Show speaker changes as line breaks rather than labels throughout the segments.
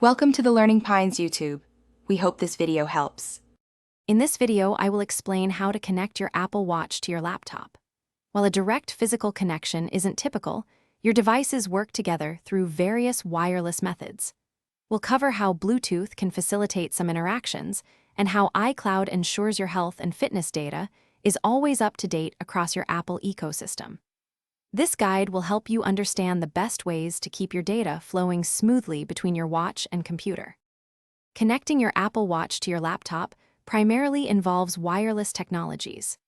Welcome to the Learning Pines YouTube. We hope this video helps.
In this video, I will explain how to connect your Apple Watch to your laptop. While a direct physical connection isn't typical, your devices work together through various wireless methods. We'll cover how Bluetooth can facilitate some interactions and how iCloud ensures your health and fitness data is always up to date across your Apple ecosystem. This guide will help you understand the best ways to keep your data flowing smoothly between your watch and computer. Connecting your Apple Watch to your laptop primarily involves wireless technologies.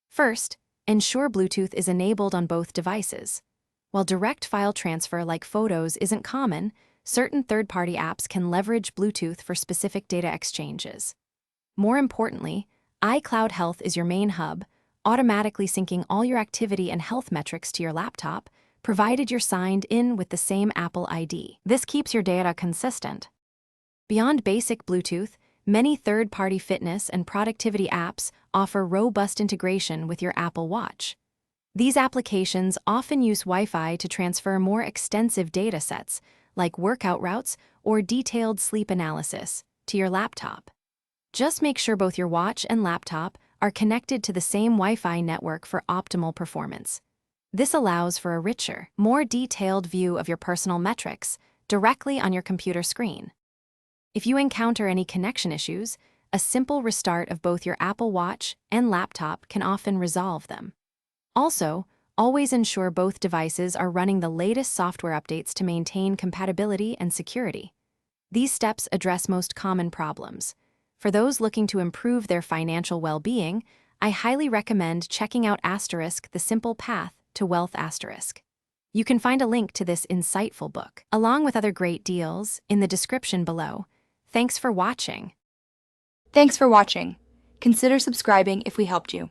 First, ensure Bluetooth is enabled on both devices. While direct file transfer like photos isn't common, certain third-party apps can leverage Bluetooth for specific data exchanges. More importantly, iCloud Health is your main hub, automatically syncing all your activity and health metrics to your laptop, provided you're signed in with the same Apple ID. This keeps your data consistent. Beyond basic Bluetooth, many third-party fitness and productivity apps offer robust integration with your Apple Watch. These applications often use Wi-Fi to transfer more extensive data sets, like workout routes or detailed sleep analysis, to your laptop. Just make sure both your watch and laptop are connected to the same Wi-Fi network for optimal performance. This allows for a richer, more detailed view of your personal metrics directly on your computer screen. If you encounter any connection issues, a simple restart of both your Apple Watch and laptop can often resolve them. Also, always ensure both devices are running the latest software updates to maintain compatibility and security. These steps address most common problems. For those looking to improve their financial well-being, I highly recommend checking out *The Simple Path to Wealth*. You can find a link to this insightful book, along with other great deals, in the description below. Thanks for watching.
Thanks for watching. Consider subscribing if we helped you.